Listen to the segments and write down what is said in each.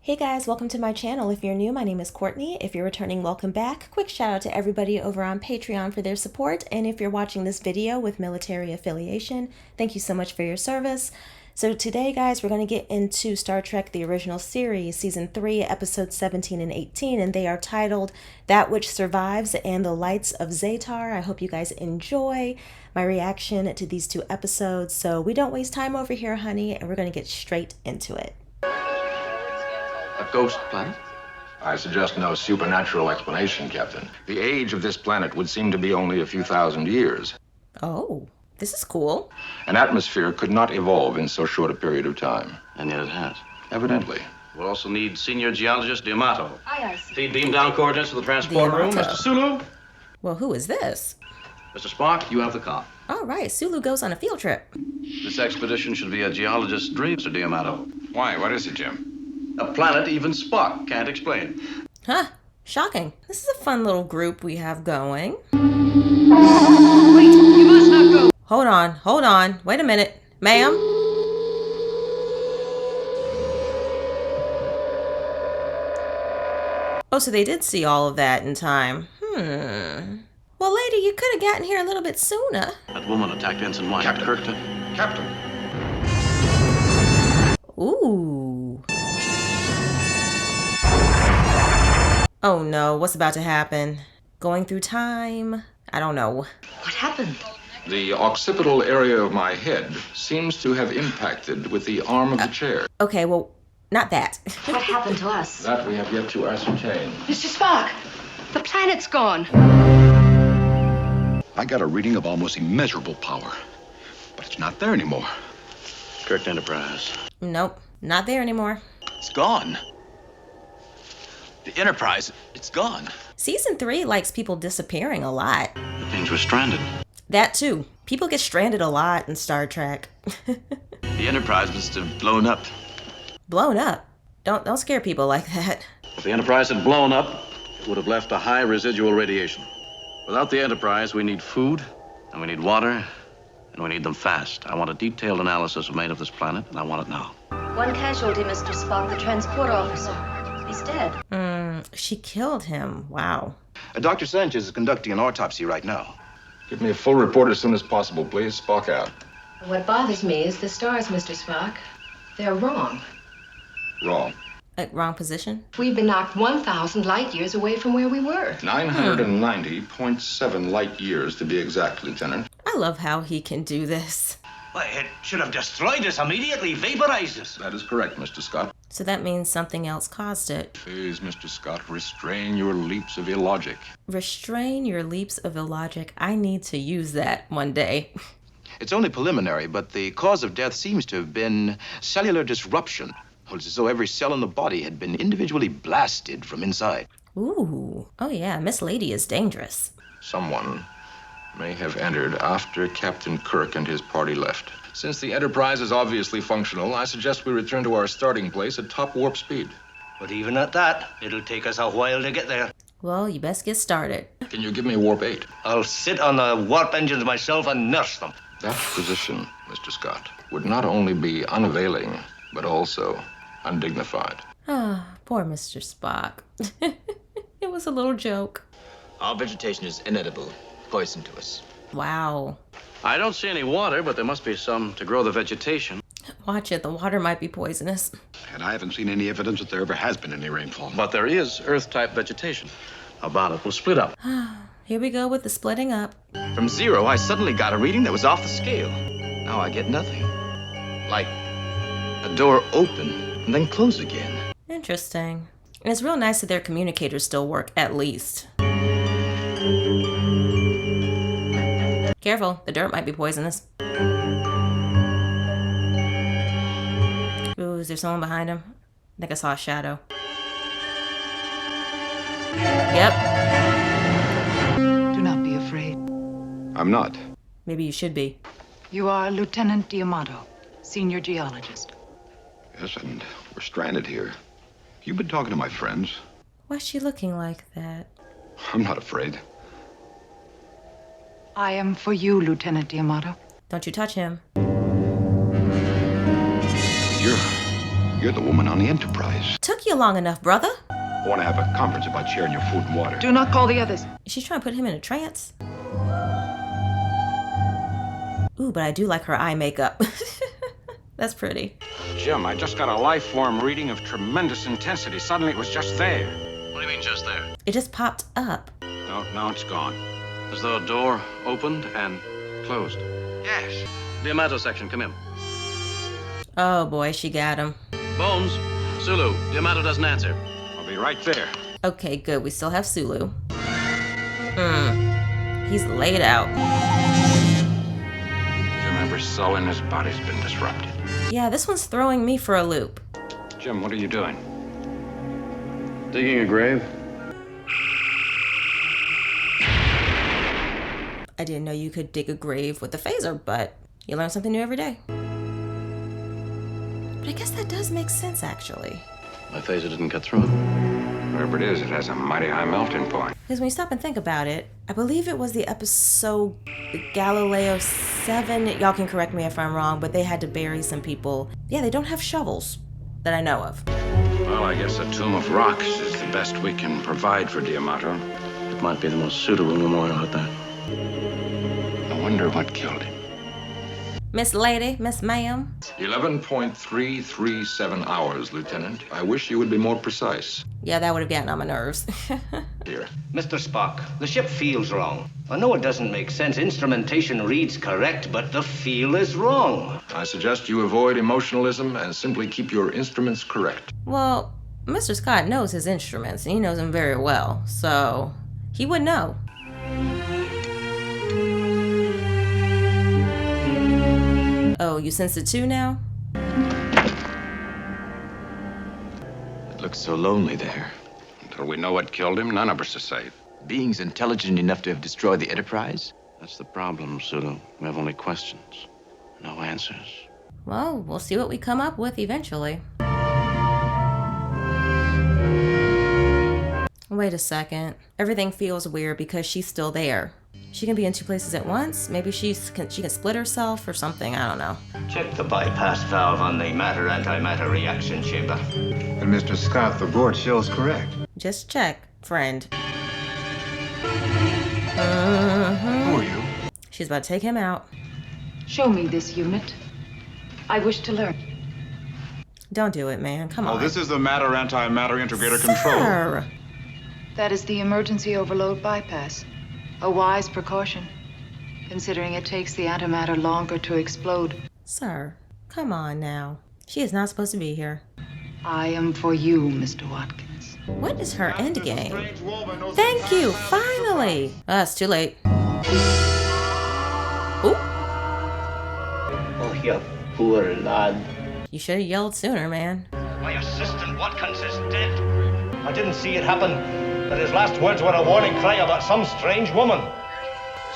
Hey guys, welcome to my channel. If you're new, my name is Courtney. If you're returning, welcome back. Quick shout out to everybody over on Patreon for their support. And if you're watching this video with military affiliation, thank you so much for your service. So today, guys, we're going to get into Star Trek, the original series, season 3, episodes 17 and 18, and they are titled That Which Survives and the Lights of Zetar. I hope you guys enjoy my reaction to these two episodes. So we don't waste time over here, honey, and we're going to get straight into it. A ghost planet? I suggest no supernatural explanation, Captain. The age of this planet would seem to be only a few thousand years. Oh, this is cool. An atmosphere could not evolve in so short a period of time. And yet it has. Evidently. We'll also need Senior Geologist D'Amato. Aye, aye. Feed beam down coordinates to the transport room. D'Amato. Mr. Sulu. Well, who is this? Mr. Spock, you have the com. All right, Sulu goes on a field trip. This expedition should be a geologist's dream, Mr. D'Amato. Why? What is it, Jim? A planet even Spock can't explain. Huh, shocking. This is a fun little group we have going. Wait, you must not go. Hold on. Wait a minute. Ma'am? Oh, so they did see all of that in time. Well, lady, you could have gotten here a little bit sooner. That woman attacked Ensign White. Captain. Kirkton. Captain! Ooh. Oh no, what's about to happen? Going through time? I don't know. What happened? The occipital area of my head seems to have impacted with the arm of the chair. Okay, well, not that. What happened to us? That we have yet to ascertain. Mr. Spock, the planet's gone. I got a reading of almost immeasurable power, but it's not there anymore. Kirk Enterprise. Nope, not there anymore. It's gone. The Enterprise, it's gone. Season 3 likes people disappearing a lot. The things were stranded. That too. People get stranded a lot in Star Trek. The Enterprise must have blown up. Blown up? Don't scare people like that. If the Enterprise had blown up, it would have left a high residual radiation. Without the Enterprise, we need food, and we need water, and we need them fast. I want a detailed analysis of made of this planet, and I want it now. One casualty, Mr. Spock, the transport officer. He's dead. She killed him. Wow. Dr. Sanchez is conducting an autopsy right now. Give me a full report as soon as possible, please. Spock out. What bothers me is the stars, Mr. Spock. They're wrong. Wrong. Wrong position? We've been knocked 1,000 light years away from where we were. 990.7 light years to be exact, Lieutenant. I love how he can do this. Well, it should have destroyed us immediately, vaporized us. That is correct, Mr. Scott. So that means something else caused it. Please, Mr. Scott, restrain your leaps of illogic. Restrain your leaps of illogic. I need to use that one day. It's only preliminary, but the cause of death seems to have been cellular disruption. It's as though every cell in the body had been individually blasted from inside. Ooh. Oh yeah, Miss Lady is dangerous. Someone may have entered after Captain Kirk and his party left. Since the Enterprise is obviously functional, I suggest we return to our starting place at top warp speed. But even at that, it'll take us a while to get there. Well, you best get started. Can you give me warp 8? I'll sit on the warp engines myself and nurse them. That position, Mr. Scott, would not only be unavailing, but also undignified. Ah, poor Mr. Spock. It was a little joke. Our vegetation is inedible, poison to us. Wow. I don't see any water, but there must be some to grow the vegetation. Watch it, the water might be poisonous. And I haven't seen any evidence that there ever has been any rainfall. But there is Earth-type vegetation. How about it? We'll split up. Here we go with the splitting up. From 0, I suddenly got a reading that was off the scale. Now I get nothing. Like a door open and then close again. Interesting. And it's real nice that their communicators still work, at least. Careful, the dirt might be poisonous. Ooh, is there someone behind him? I think I saw a shadow. Yep. Do not be afraid. I'm not. Maybe you should be. You are Lieutenant D'Amato, senior geologist. Yes, and we're stranded here. You've been talking to my friends. Why's she looking like that? I'm not afraid. I am for you, Lieutenant D'Amato. Don't you touch him. You're the woman on the Enterprise. Took you long enough, brother. I want to have a conference about sharing your food and water. Do not call the others. She's trying to put him in a trance. Ooh, but I do like her eye makeup. That's pretty. Jim, I just got a life form reading of tremendous intensity. Suddenly it was just there. What do you mean just there? It just popped up. No, now it's gone. As though a door opened and closed. Yes. The Amato section, come in. Oh boy, she got him. Bones, Sulu, the Amato doesn't answer. I'll be right there. Okay, good. We still have Sulu. He's laid out. Jim, every cell in his body's been disrupted. Yeah, this one's throwing me for a loop. Jim, what are you doing? Digging a grave? I didn't know you could dig a grave with a phaser, but you learn something new every day. But I guess that does make sense, actually. My phaser didn't cut through it. Wherever it is, it has a mighty high melting point. Because when you stop and think about it, I believe it was the episode Galileo 7. Y'all can correct me if I'm wrong, but they had to bury some people. Yeah, they don't have shovels that I know of. Well, I guess a tomb of rocks is the best we can provide for D'Amato. It might be the most suitable memorial at that. I wonder what killed him. Miss Lady, Miss Ma'am. 11.337 hours, Lieutenant. I wish you would be more precise. Yeah, that would have gotten on my nerves. Here. Mr. Spock, the ship feels wrong. I know it doesn't make sense. Instrumentation reads correct, but the feel is wrong. I suggest you avoid emotionalism and simply keep your instruments correct. Well, Mr. Scott knows his instruments, and he knows them very well, so he would know. Oh, you sense it too now? It looks so lonely there. Until we know what killed him, none of us are safe. Beings intelligent enough to have destroyed the Enterprise? That's the problem, Sulu. We have only questions, no answers. Well, we'll see what we come up with eventually. Wait a second. Everything feels weird because she's still there. She can be in two places at once. Maybe she can split herself or something. I don't know. Check the bypass valve on the matter-antimatter reaction chamber. And Mr. Scott, the board shows correct. Just check, friend. Who are you? She's about to take him out. Show me this unit. I wish to learn. Don't do it, man. Come on. Oh, this is the matter-antimatter integrator control. Sir. That is the emergency overload bypass. A wise precaution, considering it takes the antimatter longer to explode. Sir, come on now. She is not supposed to be here. I am for you, Mr. Watkins. What is her end game? Thank you, finally. It's too late. Ooh. Oh, you poor lad. You should have yelled sooner, man. My assistant Watkins is dead. I didn't see it happen, but his last words were a warning cry about some strange woman.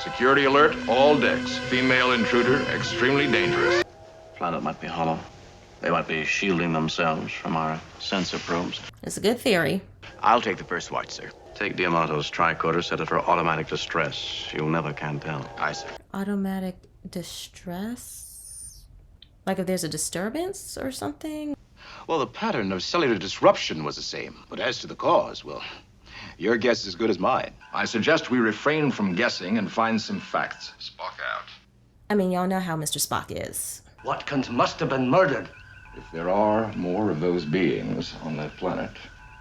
Security alert, all decks. Female intruder, extremely dangerous. Planet might be hollow. They might be shielding themselves from our sensor probes. It's a good theory. I'll take the first watch, sir. Take D'Amato's tricorder, set it for automatic distress. You'll never can tell. Aye, sir. Automatic distress? Like if there's a disturbance or something? Well, the pattern of cellular disruption was the same. But as to the cause, well, your guess is as good as mine. I suggest we refrain from guessing and find some facts. Spock out. I mean, y'all know how Mr. Spock is. Watkins must have been murdered. If there are more of those beings on that planet,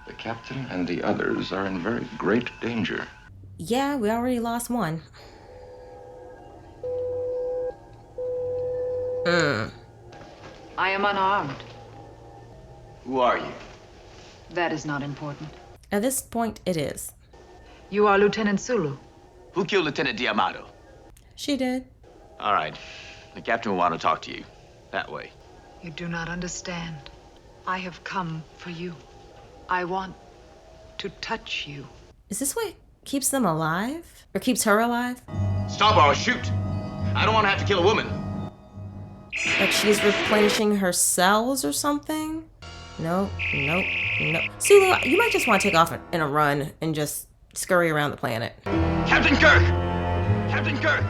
the captain and the others are in very great danger. Yeah, we already lost one. I am unarmed. Who are you? That is not important. At this point, it is. You are Lieutenant Sulu. Who killed Lieutenant D'Amato? She did. All right. The captain will want to talk to you. That way. You do not understand. I have come for you. I want to touch you. Is this what keeps them alive? Or keeps her alive? Stop or I'll shoot. I don't want to have to kill a woman. Like she's replenishing her cells or something? Nope, nope, nope. Sulu, you might just want to take off in a run and just scurry around the planet. Captain Kirk! Captain Kirk!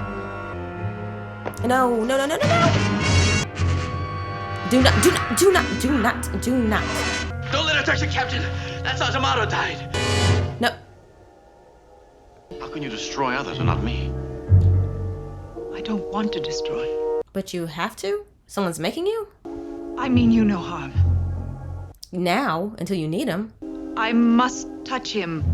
No, no, no, no, no, no! Do not. Don't let her touch the captain. That's how Tomato died. No. How can you destroy others and not me? I don't want to destroy. But you have to? Someone's making you? I mean you no harm. Now, until you need him. I must touch him.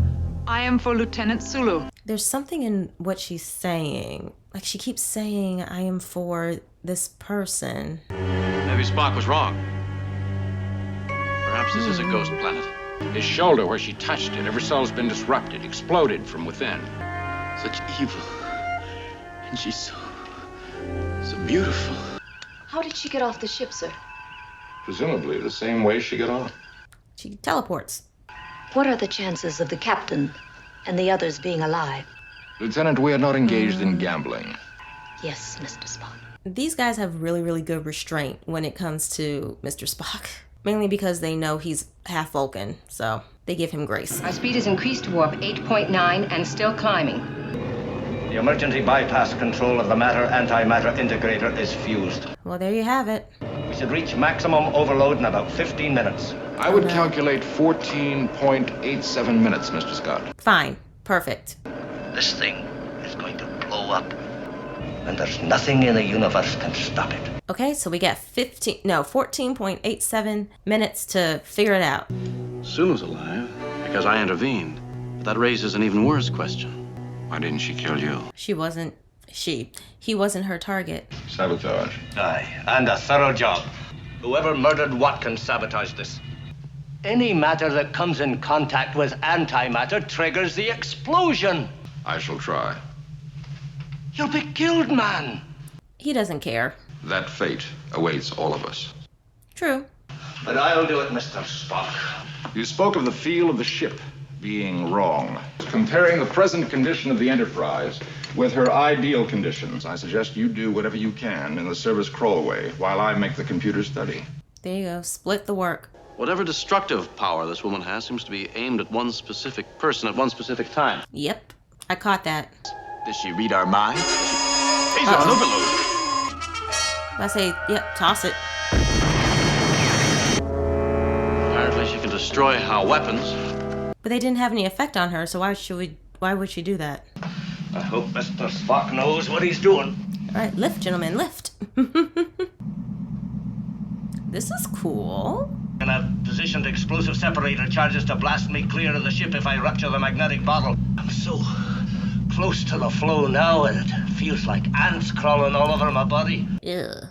I am for Lieutenant Sulu. There's something in what she's saying. Like, she keeps saying, I am for this person. Maybe Spock was wrong. Perhaps this is a ghost planet. His shoulder, where she touched it, every cell's been disrupted, exploded from within. Such evil. And she's so beautiful. How did she get off the ship, sir? Presumably the same way she got on. She teleports. What are the chances of the captain and the others being alive? Lieutenant, we are not engaged in gambling. Yes, Mr. Spock. These guys have really, really good restraint when it comes to Mr. Spock. Mainly because they know he's half Vulcan, so they give him grace. Our speed is increased to warp 8.9 and still climbing. The emergency bypass control of the matter-antimatter integrator is fused. Well, there you have it. We should reach maximum overload in about 15 minutes. I would calculate 14.87 minutes, Mr. Scott. Fine. Perfect. This thing is going to blow up. And there's nothing in the universe can stop it. Okay, so we got 14.87 minutes to figure it out. Sulu's alive because I intervened. But that raises an even worse question. Why didn't she kill you? He wasn't her target. Sabotage. Aye, and a thorough job. Whoever murdered Watkins sabotaged this. Any matter that comes in contact with antimatter triggers the explosion. I shall try. You'll be killed, man. He doesn't care. That fate awaits all of us. True. But I'll do it, Mr. Spock. You spoke of the feel of the ship being wrong. Comparing the present condition of the Enterprise with her ideal conditions, I suggest you do whatever you can in the service crawlway while I make the computer study. There you go. Split the work. Whatever destructive power this woman has seems to be aimed at one specific person at one specific time. Yep. I caught that. Does she read our minds? She's on overload. I say, yep, toss it. Apparently she can destroy our weapons. But they didn't have any effect on her, so why would she do that? I hope Mr. Spock knows what he's doing. All right, lift, gentlemen, lift. This is cool. And I've positioned explosive separator charges to blast me clear of the ship if I rupture the magnetic bottle. I'm so close to the flow now, and it feels like ants crawling all over my body. Ugh.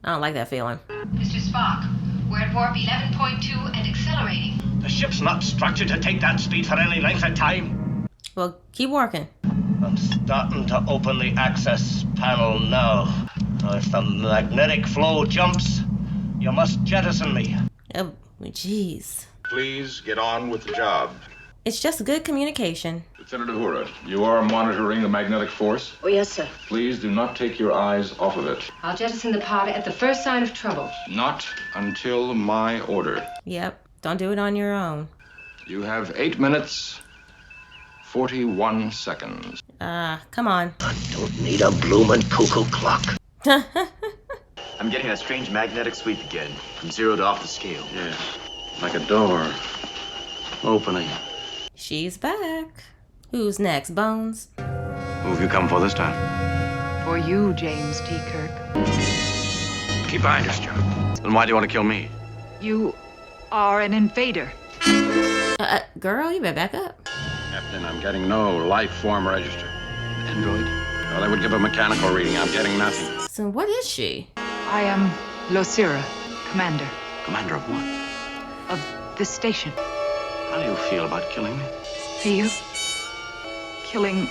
I don't like that feeling. Mr. Spock, we're at warp 11.2 and accelerating. The ship's not structured to take that speed for any length of time. Well, keep working. I'm starting to open the access panel now. If the magnetic flow jumps, you must jettison me. Oh, jeez. Please get on with the job. It's just good communication. Lieutenant Uhura, you are monitoring the magnetic force? Oh, yes, sir. Please do not take your eyes off of it. I'll jettison the pod at the first sign of trouble. Not until my order. Yep. Don't do it on your own. You have 8 minutes, 41 seconds. Come on. I don't need a bloomin' cuckoo clock. I'm getting that strange magnetic sweep again, from 0 to off the scale. Yes, like a door opening. She's back. Who's next, Bones? Who have you come for this time? For you, James T. Kirk. Keep behind us, Joe. Then why do you want to kill me? You are an invader. Girl, you better back up. Captain, I'm getting no life form register. Android? Well, they would give a mechanical reading. I'm getting nothing. So what is she? I am Losira, commander Commander of what? of this station. How do you feel about killing me? Feel? Killing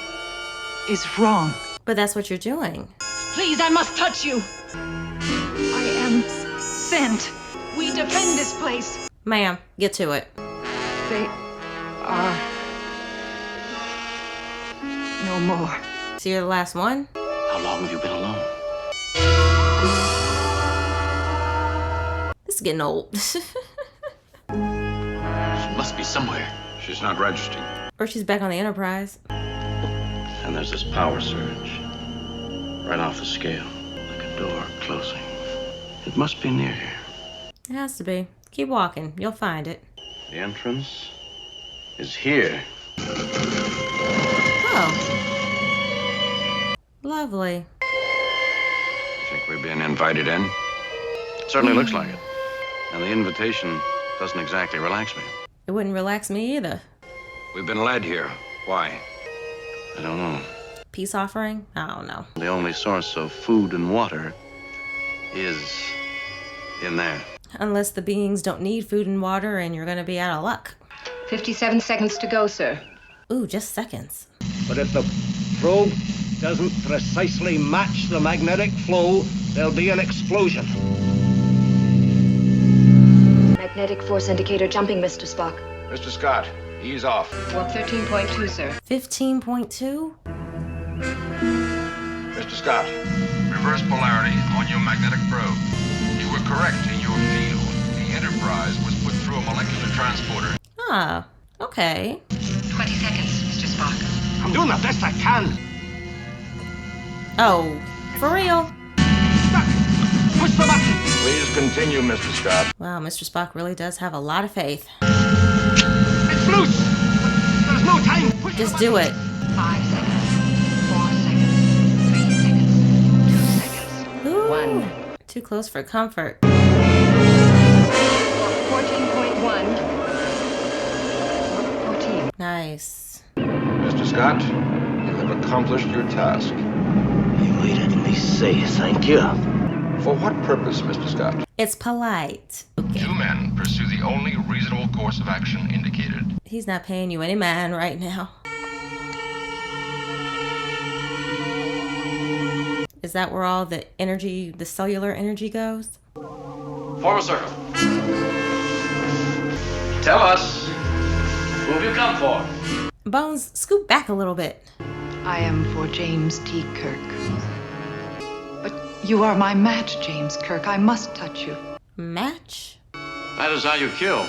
is wrong. But that's what you're doing. Please, I must touch you. I am sent. We defend this place. Ma'am, get to it. They are no more. So you're the last one? How long have you been alone? This is getting old. She must be somewhere. She's not registering. Or she's back on the Enterprise. And there's this power surge. Right off the scale. Like a door closing. It must be near here. It has to be. Keep walking. You'll find it. The entrance is here. Oh. Lovely. Think we're being invited in? It certainly looks like it. And the invitation doesn't exactly relax me. It wouldn't relax me either. We've been led here. Why? I don't know. Peace offering? I don't know. The only source of food and water is in there. Unless the beings don't need food and water and you're gonna be out of luck. 57 seconds to go, sir. Ooh, just seconds. But if the probe doesn't precisely match the magnetic flow, there'll be an explosion. Magnetic force indicator jumping, Mr. Spock. Mr. Scott, ease off. Warp 13.2, sir. 15.2? Mr. Scott, reverse polarity on your magnetic probe. You were correct in your field. The Enterprise was put through a molecular transporter. Ah, okay. 20 seconds, Mr. Spock. I'm doing the best I can. Oh, for real? Push the button. Please continue, Mr. Scott. Wow, Mr. Spock really does have a lot of faith. It's loose. There's no time. Push Just do it. 5 seconds. 4 seconds. 3 seconds. 2 seconds. Ooh, 1. too close for comfort. 14.1. 14. Nice. Mr. Scott, you have accomplished your task. You might at least say thank you. For what purpose, Mr. Scott? It's polite. Okay. 2 men pursue the only reasonable course of action indicated. He's not paying you any mind right now. Is that where all the energy, the cellular energy goes? Form a circle. Tell us, who have you come for? Bones, scoot back a little bit. I am for James T. Kirk. But you are my match, James Kirk. I must touch you. Match? That is how you kill.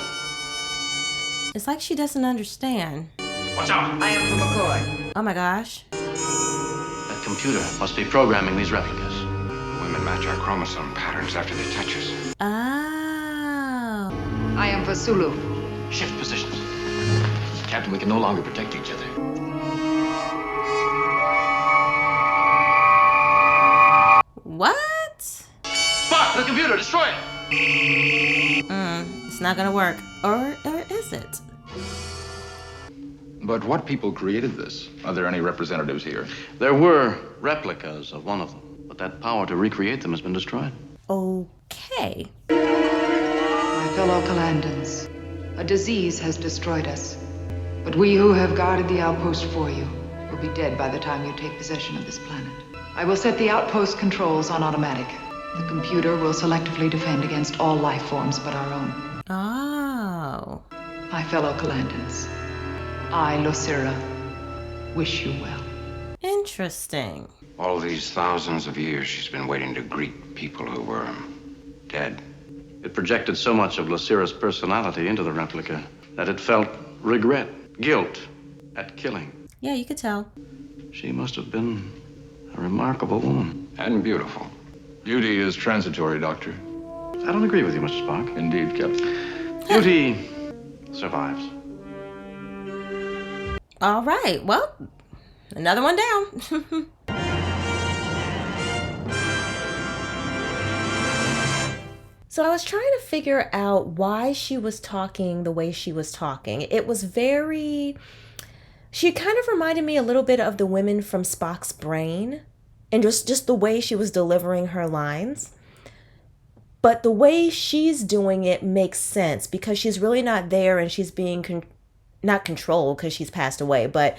It's like she doesn't understand. Watch out! I am from McCoy. Oh my gosh. That computer must be programming these replicas. Women match our chromosome patterns after they touch us. Oh. I am for Sulu. Shift positions. Captain, we can no longer protect each other. What? Spock, the computer, destroy it! It's not gonna work. Or is it? But what people created this? Are there any representatives here? There were replicas of one of them, but that power to recreate them has been destroyed. Okay. My fellow Kalandans, a disease has destroyed us. But we who have guarded the outpost for you will be dead by the time you take possession of this planet. I will set the outpost controls on automatic. The computer will selectively defend against all life forms but our own. Oh. My fellow Kalandans, I, Lucira, wish you well. Interesting. All these thousands of years she's been waiting to greet people who were dead. It projected so much of Lucira's personality into the replica that it felt regret, guilt at killing. Yeah, you could tell. She must have been a remarkable woman. And beautiful. Beauty is transitory, Doctor. I don't agree with you, Mr. Spock. Indeed, Captain. Beauty survives. All right. Well, another one down. So I was trying to figure out why she was talking the way she was talking. It was very... She kind of reminded me a little bit of the women from Spock's brain. And just the way she was delivering her lines. But the way she's doing it makes sense because she's really not there and she's being not controlled because she's passed away, but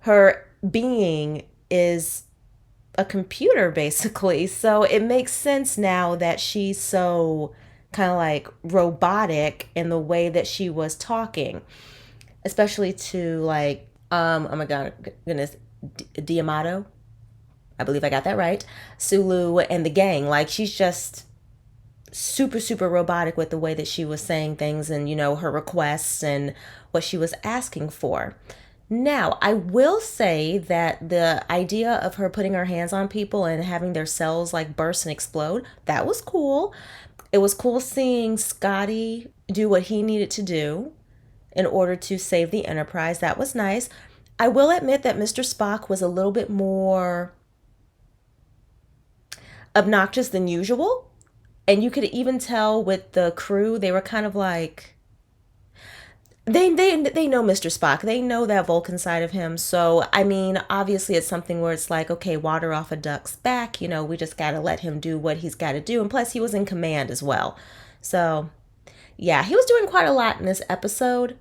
her being is a computer basically. So it makes sense now that she's so kind of like robotic in the way that she was talking, especially to like, oh my goodness, Diamato. I believe I got that right. Sulu and the gang. Like she's just super robotic with the way that she was saying things and, you know, her requests and what she was asking for. Now, I will say that the idea of her putting her hands on people and having their cells like burst and explode, that was cool. It was cool seeing Scotty do what he needed to do in order to save the Enterprise. That was nice. I will admit that Mr. Spock was a little bit more obnoxious than usual. And you could even tell with the crew, they were kind of like, they know Mr. Spock. They know that Vulcan side of him. So, I mean, obviously it's something where it's like, okay, water off a duck's back. You know, we just got to let him do what he's got to do. And plus, he was in command as well. So, yeah, he was doing quite a lot in this episode.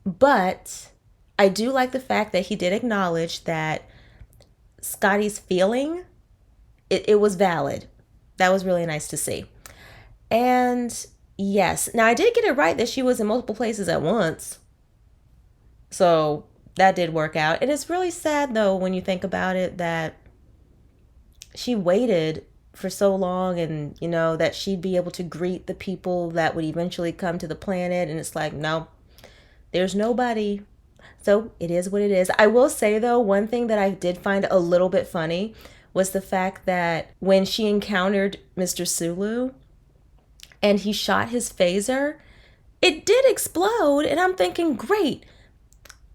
But I do like the fact that he did acknowledge that Scotty's feeling, it was valid. That was really nice to see. And yes, now I did get it right that she was in multiple places at once. So that did work out. And it's really sad though, when you think about it, that she waited for so long and, you know, that she'd be able to greet the people that would eventually come to the planet. And it's like, no, there's nobody. So it is what it is. I will say though, one thing that I did find a little bit funny was the fact that when she encountered Mr. Sulu and he shot his phaser, it did explode. And I'm thinking, great,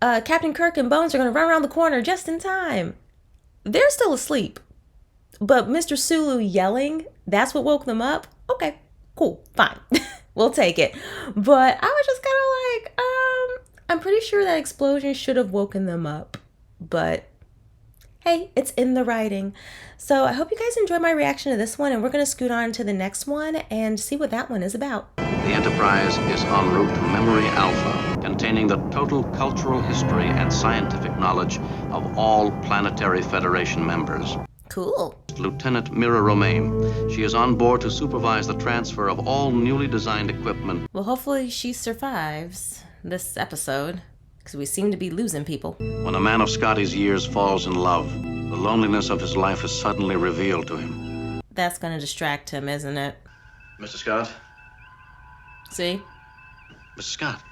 Captain Kirk and Bones are going to run around the corner just in time. They're still asleep. But Mr. Sulu yelling, that's what woke them up. Okay, cool, fine. We'll take it. But I was just kind of like, I'm pretty sure that explosion should have woken them up. But hey, it's in the writing. So I hope you guys enjoyed my reaction to this one, and we're going to scoot on to the next one and see what that one is about. The Enterprise is en route to Memory Alpha, containing the total cultural history and scientific knowledge of all Planetary Federation members. Cool. Lieutenant Mira Romaine. She is on board to supervise the transfer of all newly designed equipment. Well, hopefully she survives this episode, because we seem to be losing people. When a man of Scotty's years falls in love, the loneliness of his life is suddenly revealed to him. That's going to distract him, isn't it? Mr. Scott? See? Mr. Scott?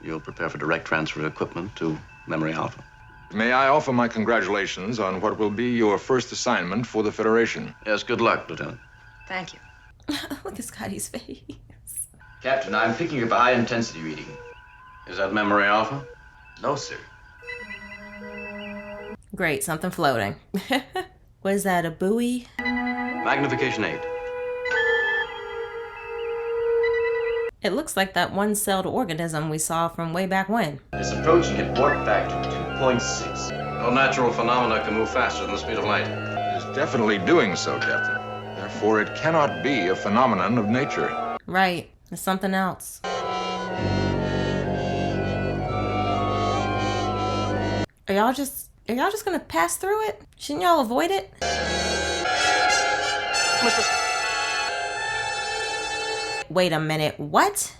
You'll prepare for direct transfer of equipment to Memory Alpha. May I offer my congratulations on what will be your first assignment for the Federation? Yes, good luck, Lieutenant. Thank you. Look at Scotty's face. Captain, I'm picking up a high-intensity reading. Is that Memory Alpha? No, sir. Great, something floating. What is that, a buoy? Magnification 8. It looks like that one-celled organism we saw from way back when. It's approaching at warp factor 2.6. No natural phenomena can move faster than the speed of light. It is definitely doing so, Captain. Therefore, it cannot be a phenomenon of nature. Right, it's something else. Are y'all just gonna pass through it? Shouldn't y'all avoid it? Wait a minute, what?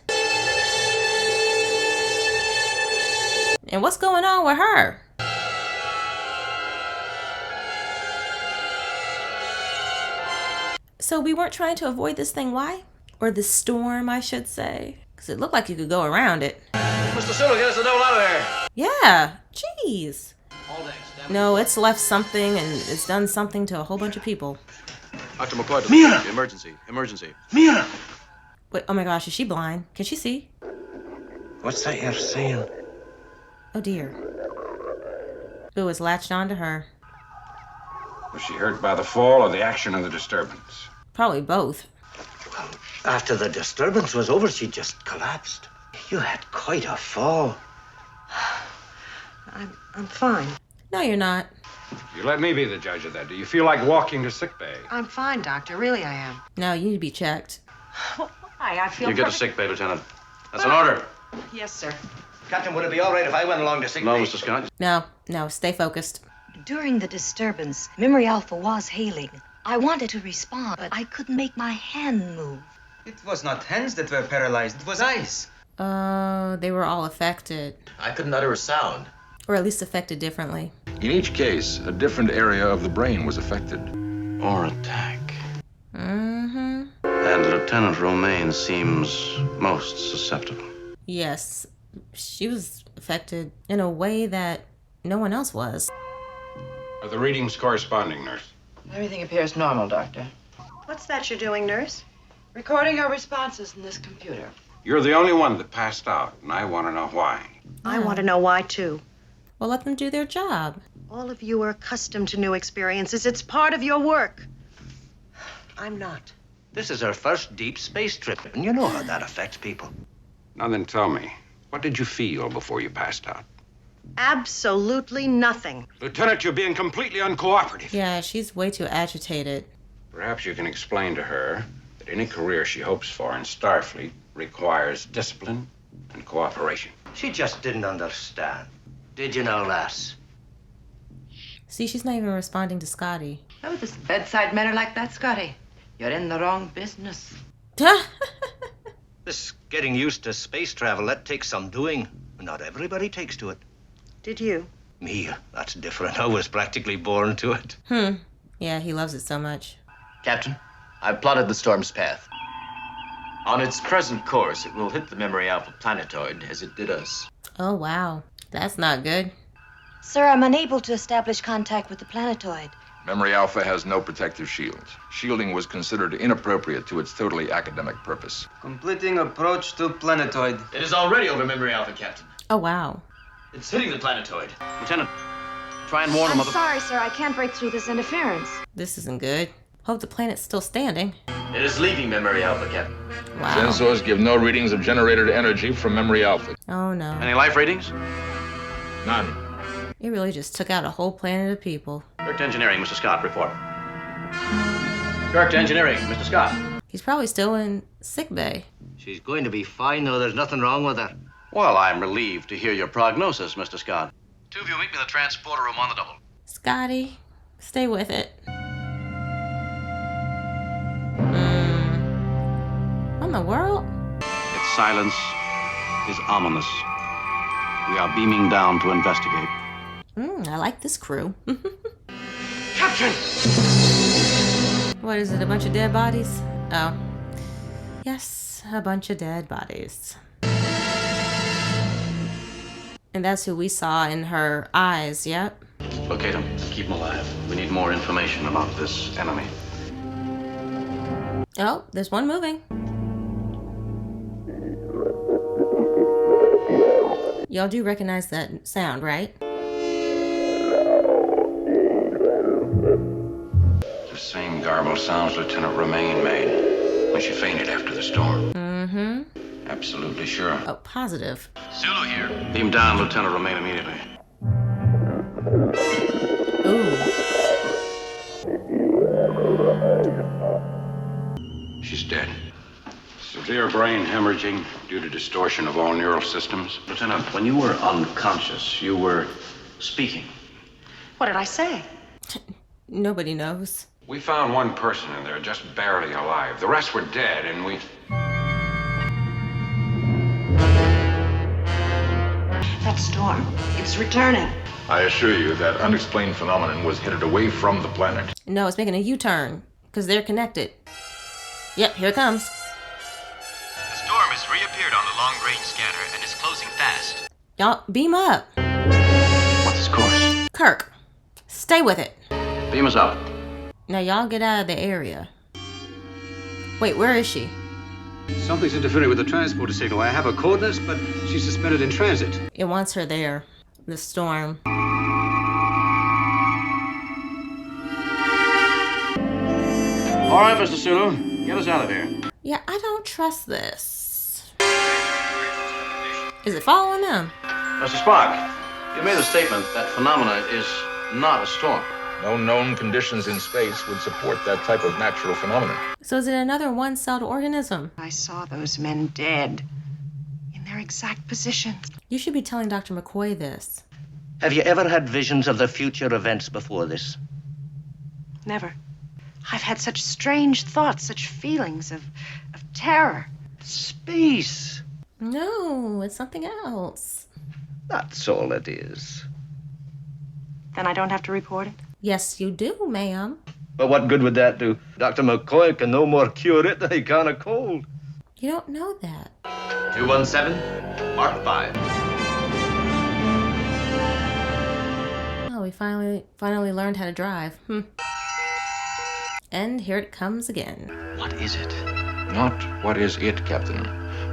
And what's going on with her? So we weren't trying to avoid this thing, why? Or the storm, I should say. Because it looked like you could go around it. Mr. Sulu, get us the devil out of here! Yeah, jeez. No, it's left something and it's done something to a whole bunch of people. Dr. McCoy, Mira! Emergency. Mira! Wait, oh my gosh, is she blind? Can she see? What's that you're saying? Oh dear. Ooh, it's latched onto her. Was she hurt by the fall or the action of the disturbance? Probably both. Well, after the disturbance was over, she just collapsed. You had quite a fall. I'm fine. No, you're not. You let me be the judge of that. Do you feel like walking to sickbay? I'm fine, Doctor. Really, I am. No, you need to be checked. Why? I feel You get to sickbay, Lieutenant. That's an order. Yes, sir. Captain, would it be all right if I went along to sick No, bay? Mr. Scott. No, stay focused. During the disturbance, Memory Alpha was hailing. I wanted to respond, but I couldn't make my hand move. It was not hands that were paralyzed, it was eyes. They were all affected. I couldn't utter a sound. Or at least affected differently. In each case, a different area of the brain was affected. Or attack. Mm-hmm. And Lieutenant Romaine seems most susceptible. Yes, she was affected in a way that no one else was. Are the readings corresponding, nurse? Everything appears normal, Doctor. What's that you're doing, nurse? Recording your responses in this computer. You're the only one that passed out, and I want to know why. I want to know why, too. Well, let them do their job. All of you are accustomed to new experiences. It's part of your work. I'm not. This is our first deep space trip, and you know how that affects people. Now then, tell me, what did you feel before you passed out? Absolutely nothing. Lieutenant, you're being completely uncooperative. Yeah, she's way too agitated. Perhaps you can explain to her that any career she hopes for in Starfleet requires discipline and cooperation. She just didn't understand. Did you know, lass? See, she's not even responding to Scotty. Oh, this bedside manner like that, Scotty. You're in the wrong business. This getting used to space travel, that takes some doing. Not everybody takes to it. Did you? Me, that's different. I was practically born to it. Yeah, he loves it so much. Captain, I've plotted the storm's path. On its present course, it will hit the Memory Alpha planetoid as it did us. Oh, wow. That's not good. Sir, I'm unable to establish contact with the planetoid. Memory Alpha has no protective shields. Shielding was considered inappropriate to its totally academic purpose. Completing approach to planetoid. It is already over Memory Alpha, Captain. Oh, wow. It's hitting the planetoid. Lieutenant, try and warn them of the... Sorry, sir. I can't break through this interference. This isn't good. Hope the planet's still standing. It is leaving Memory Alpha, Captain. Wow. Sensors give no readings of generated energy from Memory Alpha. Oh, no. Any life readings? None. It really just took out a whole planet of people. Kirk to engineering, Mr. Scott, report. Kirk to engineering, Mr. Scott. He's probably still in sickbay. She's going to be fine, though. There's nothing wrong with her. Well, I'm relieved to hear your prognosis, Mr. Scott. Two of you meet me in the transporter room on the double. Scotty, stay with it. What in the world? Its silence is ominous. We are beaming down to investigate. I like this crew. Captain! What is it, a bunch of dead bodies? Oh. Yes, a bunch of dead bodies. And that's who we saw in her eyes, yep. Locate them. Keep them alive. We need more information about this enemy. Oh, there's one moving. Y'all do recognize that sound, right? The same garbled sounds Lieutenant Romaine made when she fainted after the storm. Mm-hmm. Absolutely sure. Oh, positive. Zulu here. Beam down, Lieutenant Romaine, immediately. Ooh. She's dead. Severe brain hemorrhaging due to distortion of all neural systems. Lieutenant, when you were unconscious, you were speaking. What did I say? Nobody knows. We found one person in there just barely alive. The rest were dead, and we... That storm. It's returning. I assure you that unexplained phenomenon was headed away from the planet. No, it's making a U-turn because they're connected. Yep, here it comes. The storm has reappeared on the long-range scanner and is closing fast. Y'all, beam up. What's his course? Kirk, stay with it. Beam us up. Now y'all get out of the area. Wait, where is she? Something's interfering with the transporter signal. I have her coordinates, but she's suspended in transit. It wants her there. The storm. All right, Mr. Sulu, get us out of here. Yeah, I don't trust this. Is it following them? Mr. Spock, you made a statement that phenomena is not a storm. No known conditions in space would support that type of natural phenomenon. So is it another one-celled organism? I saw those men dead in their exact positions. You should be telling Dr. McCoy this. Have you ever had visions of the future events before this? Never. I've had such strange thoughts, such feelings of terror. Space. No, it's something else. That's all it is. Then I don't have to report it? Yes, you do, ma'am. But what good would that do? Dr. McCoy can no more cure it than he can a cold. You don't know that. 217, Mark 5. Oh, we finally learned how to drive. And here it comes again. What is it? Not what is it, Captain.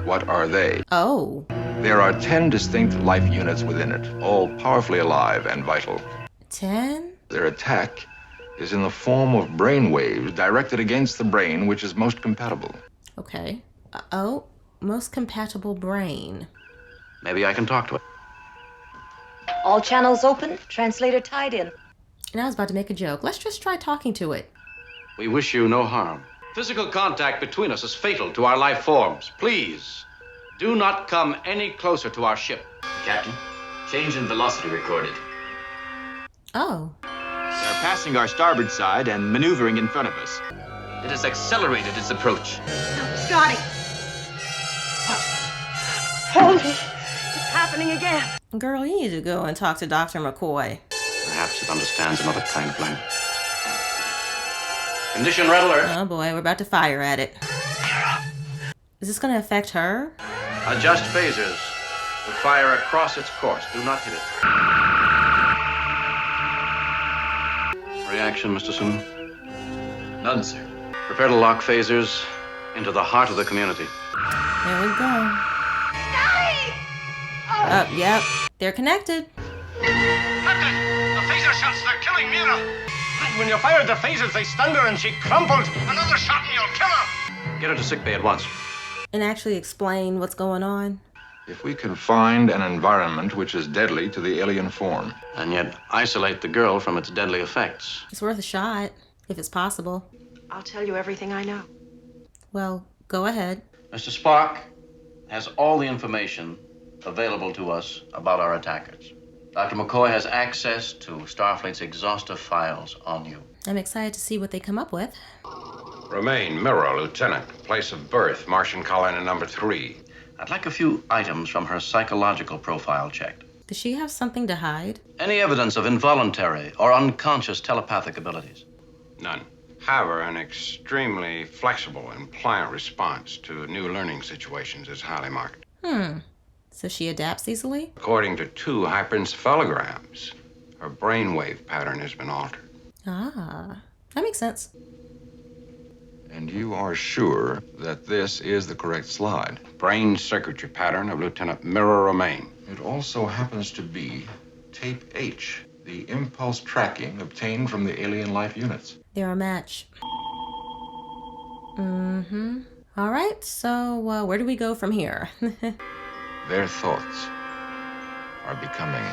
What are they? Oh. There are 10 distinct life units within it, all powerfully alive and vital. 10? Their attack is in the form of brain waves directed against the brain which is most compatible. Okay. Oh, most compatible brain. Maybe I can talk to it. All channels open, translator tied in. And I was about to make a joke. Let's just try talking to it. We wish you no harm. Physical contact between us is fatal to our life forms. Please, do not come any closer to our ship. Captain, change in velocity recorded. Oh. They're passing our starboard side and maneuvering in front of us. It has accelerated its approach. Scotty! Holy! It's happening again. Girl, you need to go and talk to Dr. McCoy. Perhaps it understands another kind of language. Condition red alert. Oh boy, we're about to fire at it. Is this going to affect her? Adjust phasers. To fire across its course. Do not hit it. Reaction, Mr. Soon? None, sir. Prepare to lock phasers into the heart of the community. There we go. Yep. They're connected. Captain, the phaser shots, they're killing Mira. When you fired the phasers, they stunned her and she crumpled. Another shot and you'll kill her. Get her to sickbay at once. And actually explain what's going on. If we can find an environment which is deadly to the alien form. And yet isolate the girl from its deadly effects. It's worth a shot, if it's possible. I'll tell you everything I know. Well, go ahead. Mr. Spock has all the information available to us about our attackers. Dr. McCoy has access to Starfleet's exhaustive files on you. I'm excited to see what they come up with. Romaine, Mirror, Lieutenant. Place of birth, Martian colony number 3. I'd like a few items from her psychological profile checked. Does she have something to hide? Any evidence of involuntary or unconscious telepathic abilities? None. However, an extremely flexible and pliant response to new learning situations is highly marked. So she adapts easily? According to 2 hyperencephalograms, her brainwave pattern has been altered. Ah, that makes sense. And you are sure that this is the correct slide? Brain circuitry pattern of Lieutenant Mirror Romaine. It also happens to be tape H, the impulse tracking obtained from the alien life units. They're a match. All right, so where do we go from here? Their thoughts are becoming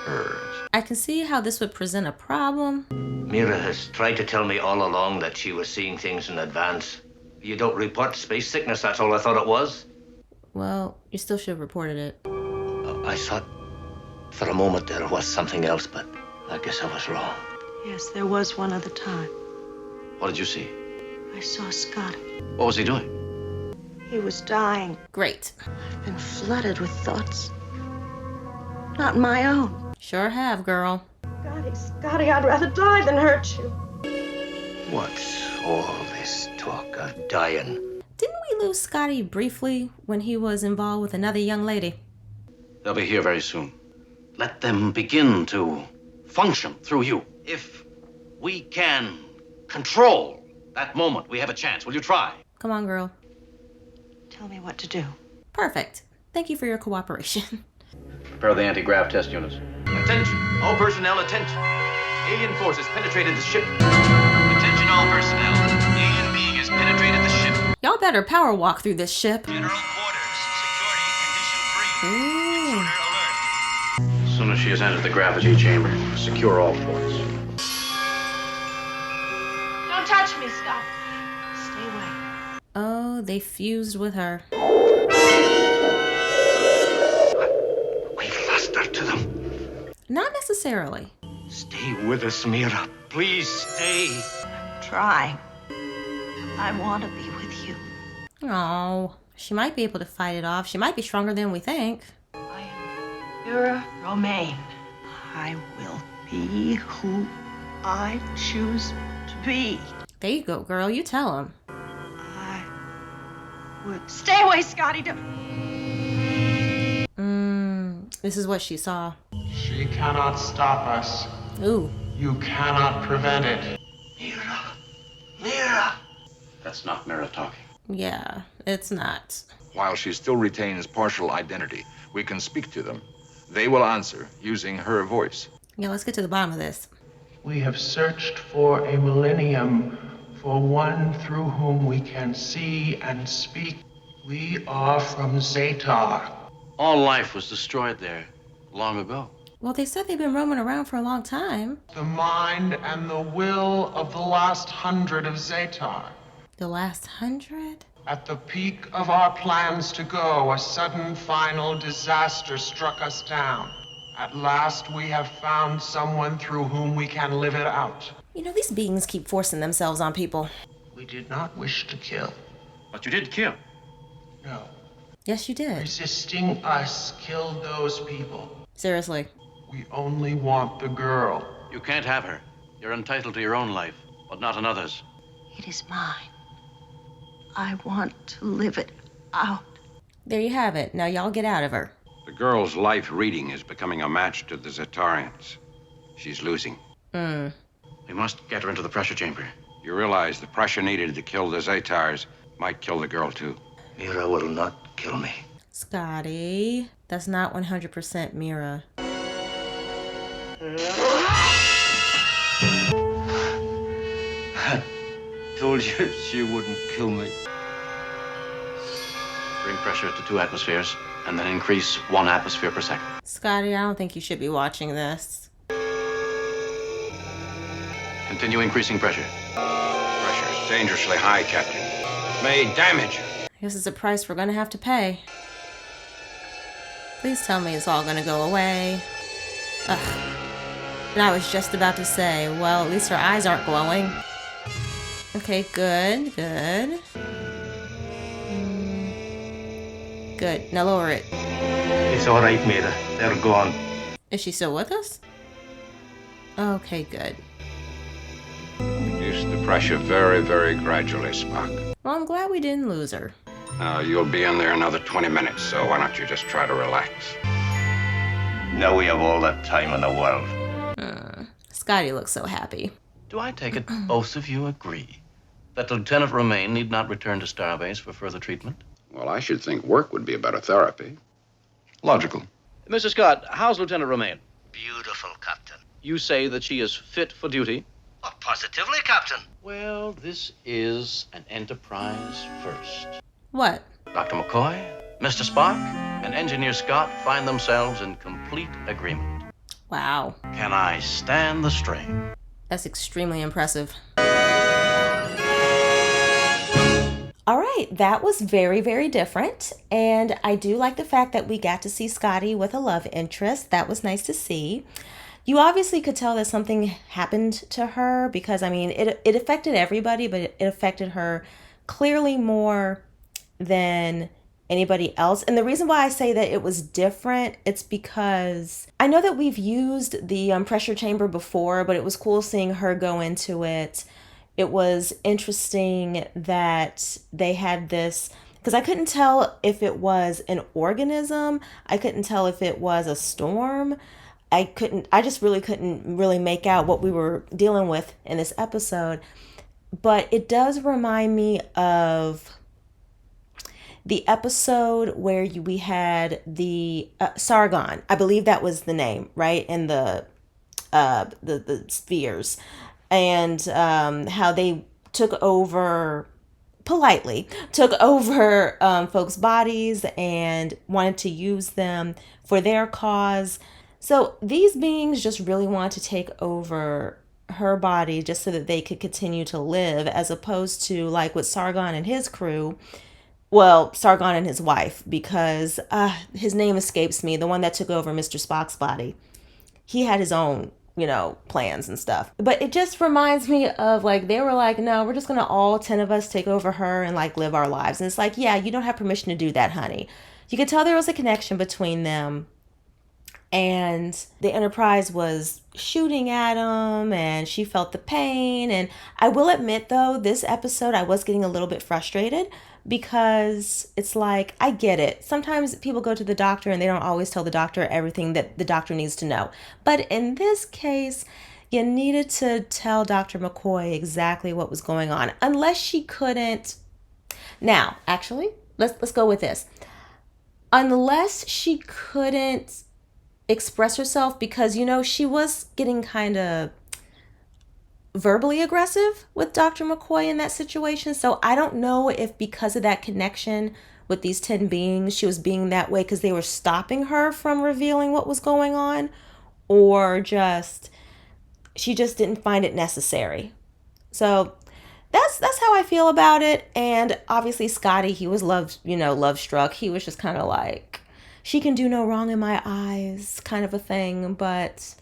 hers. I can see how this would present a problem. Mira has tried to tell me all along that she was seeing things in advance. You don't report space sickness, that's all I thought it was. Well, you still should have reported it. I thought for a moment there was something else, but I guess I was wrong. Yes, there was one other time. What did you see? I saw Scotty. What was he doing? He was dying. Great. I've been flooded with thoughts. Not my own. Sure have, girl. Scotty, I'd rather die than hurt you. What's all this talk of dying? Didn't we lose Scotty briefly when he was involved with another young lady? They'll be here very soon. Let them begin to function through you. If we can control that moment, we have a chance. Will you try? Come on, girl. Tell me what to do. Perfect. Thank you for your cooperation. Prepare the anti-grav test units. Attention, all personnel, attention. Alien force has penetrated the ship. Attention all personnel. Alien being has penetrated the ship. Y'all better power walk through this ship. General quarters. Security condition 3. Ooh. Intruder alert. As soon as she has entered the gravity chamber, secure all ports. Don't touch me, Scott. Stay away. Oh, they fused with her. We've lost her to them. Not necessarily. Stay with us, Mira. Please stay. Try. I want to be with you. Oh, she might be able to fight it off. She might be stronger than we think. I am Mira Romaine. I will be who I choose to be. There you go, girl. You tell him. I would... Stay away, Scotty. This is what she saw. She cannot stop us. Ooh. You cannot prevent it. Mira. That's not Mira talking. Yeah, it's not. While she still retains partial identity, we can speak to them. They will answer using her voice. Yeah, let's get to the bottom of this. We have searched for a millennium for one through whom we can see and speak. We are from Zetar. All life was destroyed there long ago. Well, they said they've been roaming around for a long time. The mind and the will of the last 100 of Zetar. The last 100? At the peak of our plans to go, a sudden final disaster struck us down. At last, we have found someone through whom we can live it out. You know, these beings keep forcing themselves on people. We did not wish to kill. But you did kill. No. Yes, you did. Resisting us killed those people. Seriously. We only want the girl. You can't have her. You're entitled to your own life, but not another's. It is mine. I want to live it out. There you have it. Now y'all get out of her. The girl's life reading is becoming a match to the Zetarians. She's losing. We must get her into the pressure chamber. You realize the pressure needed to kill the Zetars might kill the girl, too. Mira will not kill me. Scotty, that's not 100% Mira. I told you she wouldn't kill me. Bring pressure to 2 atmospheres, and then increase 1 atmosphere per second. Scotty, I don't think you should be watching this. Continue increasing pressure. Pressure is dangerously high, Captain. It may damage. I guess it's a price we're gonna have to pay. Please tell me it's all gonna go away. Ugh. And I was just about to say, well, at least her eyes aren't glowing. Okay, good, good. Good, now lower it. It's all right, Mira. They're gone. Is she still with us? Okay, good. Reduce the pressure very, very gradually, Spock. Well, I'm glad we didn't lose her. You'll be in there another 20 minutes, so why don't you just try to relax? Now we have all that time in the world. Scotty looks so happy. Do I take it both of you agree that Lieutenant Romaine need not return to Starbase for further treatment? Well, I should think work would be a better therapy. Logical. Mr. Scott, how's Lieutenant Romaine? Beautiful, Captain. You say that she is fit for duty? Oh, positively, Captain. Well, this is an Enterprise first. What? Dr. McCoy, Mr. Spock, and Engineer Scott find themselves in complete agreement. Wow. Can I stand the strain? That's extremely impressive. All right, that was very, very different. And I do like the fact that we got to see Scotty with a love interest. That was nice to see. You obviously could tell that something happened to her because, I mean, it affected everybody, but it affected her clearly more than anybody else. And the reason why I say that it was different, it's because I know that we've used the pressure chamber before, but it was cool seeing her go into it. It was interesting that they had this, because I couldn't tell if it was an organism. I couldn't tell if it was a storm. I just really couldn't really make out what we were dealing with in this episode. But it does remind me of the episode where we had the Sargon. I believe that was the name, right? And the spheres. And how they took over, politely, took over folks' bodies and wanted to use them for their cause. So these beings just really want to take over her body just so that they could continue to live, as opposed to like with Sargon and his crew. Well, Sargon and his wife, because his name escapes me, the one that took over Mr. Spock's body. He had his own, plans and stuff. But it just reminds me of like, they were like, no, we're just going to all 10 of us take over her and like live our lives. And it's like, yeah, you don't have permission to do that, honey. You could tell there was a connection between them. And the Enterprise was shooting at him and she felt the pain. And I will admit, though, this episode, I was getting a little bit frustrated because it's like, I get it. Sometimes people go to the doctor and they don't always tell the doctor everything that the doctor needs to know. But in this case, you needed to tell Dr. McCoy exactly what was going on. Unless she couldn't. Now, actually, let's go with this. Unless she couldn't express herself because, you know, she was getting kind of verbally aggressive with Dr. McCoy in that situation. So I don't know if because of that connection with these 10 beings, she was being that way because they were stopping her from revealing what was going on, or just she just didn't find it necessary. So that's how I feel about it. And obviously Scotty, he was love struck. He was just kind of like, she can do no wrong in my eyes kind of a thing. But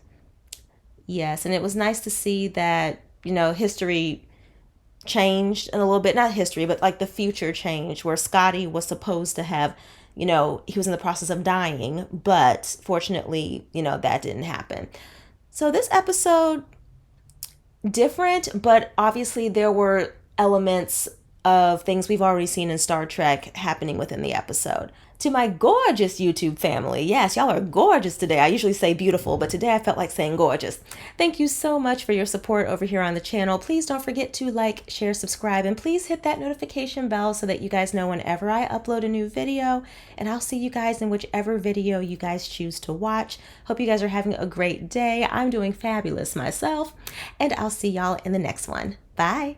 yes, and it was nice to see that, you know, history changed in a little bit, not history, but like the future changed, where Scotty was supposed to have, you know, he was in the process of dying, but fortunately, you know, that didn't happen. So this episode, different, but obviously there were elements of things we've already seen in Star Trek happening within the episode. To my gorgeous YouTube family, yes, y'all are gorgeous today. I usually say beautiful, but today I felt like saying gorgeous. Thank you so much for your support over here on the channel. Please don't forget to like, share, subscribe, and please hit that notification bell so that you guys know whenever I upload a new video. And I'll see you guys in whichever video you guys choose to watch. Hope you guys are having a great day. I'm doing fabulous myself, and I'll see y'all in the next one. Bye.